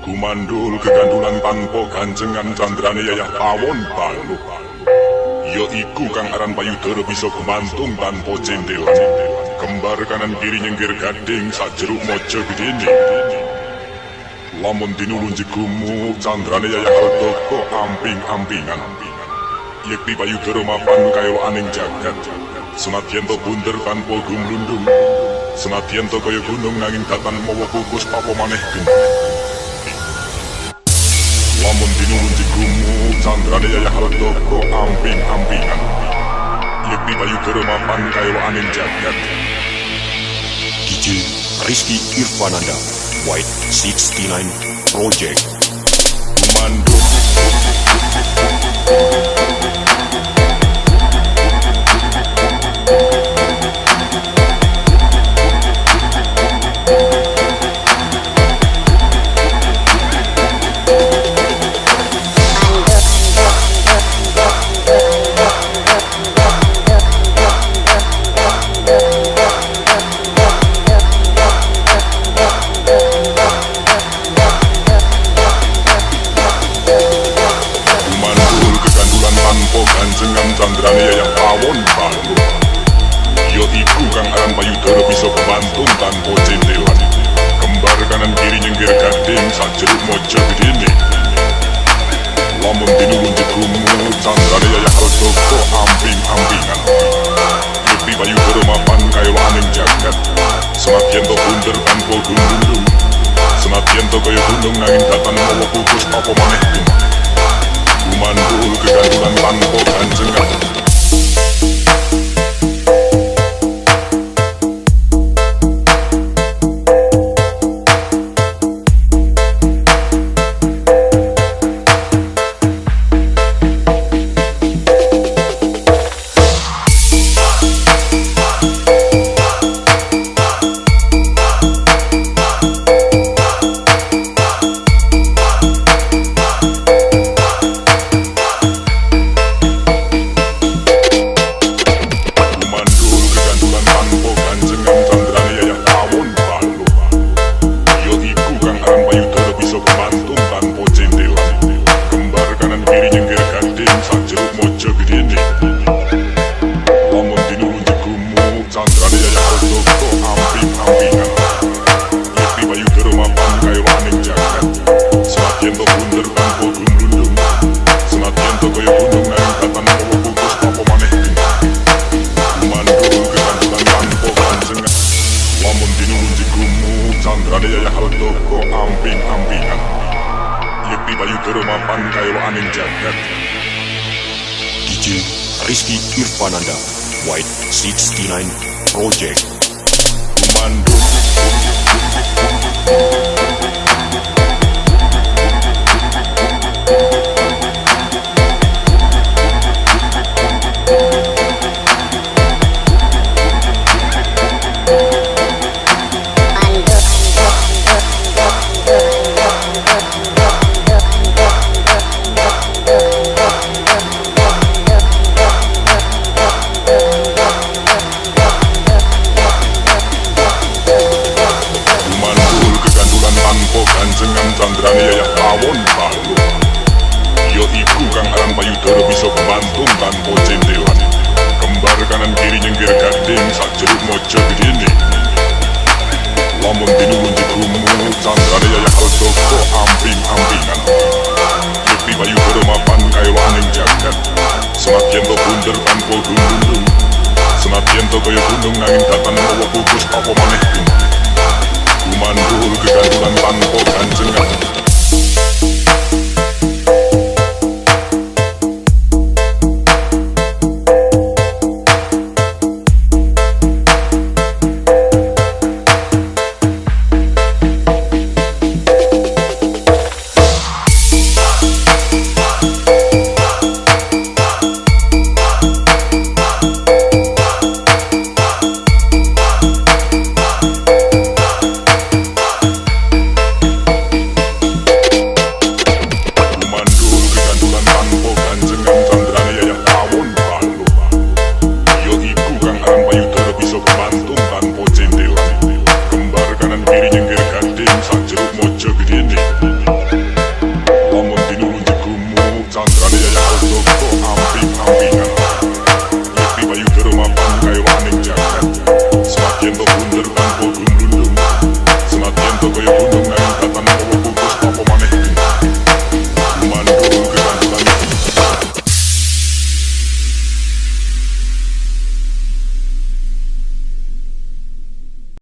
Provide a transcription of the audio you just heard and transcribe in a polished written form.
Kumandul kegandulan tanpa ganjengan candrane yayah tawon balu. Ya iku kang aran payudara bisa gumantung tanpa cendelan. Kembar kanan kiri nyengger gading sak jeruk mojo gedene. Lamun dinulun jegumu candrane yayah aldoko amping-ampingan. Yekti payudara mapan kaya aning jagat. Senadyan to bunder tanpa gumlundung. Senadyan to kaya gunung nanging datan mawa kukus apa maneh gendeng. Lamun dinulun jegumu candrane yayah aldoko amping-ampingan. Yekti payudara mapan kaya aning jagat. DJ Rizky Irfananda, White 69 Project. Mandul ganjengan candrane yayah tawon balu. Ya iku kang aran payudara bisa kebantung tanpa cendelan. Kembar kanan kiri nyengger gading sak jeruk mojo gedene. Lamun dinulun jegumu candrane yayah aldoko amping-ampingan. Yekti payudara mapan kaya aning jagat. Senadyan to bunder tanpa gumlundung. Senadyan to kaya gunung nanging datan mawa kukus apa maneh gendeng. Kumandul kegandulan tanpa ganjengan. Candrane yayah aldoko amping-ampingan. Yekti payudara mapan kaya aning jagat. DJ Rizky Irfananda, White 69 Project. Mandul ganjengan candrane yayah tawon balu. Ya iku kang aran payudara bisa kebantung tanpa cendelan. Kembar kanan kiri nyengger gading sak jeruk mojo gedene. Lamun dinulun jegumu candrane yayah aldoko amping-ampingan. Yekti payudara mapan kaya aning jagat. Senadyan to bunder tanpa gumlundung. Senadyan to kaya gunung nanging datan mawa kukus apa maneh gendeng. Kumandul kegandulan tanpa ganjengan. tanpa cendelan. Kembar kanan kiri nyengger gading sak jeruk mojo gedene.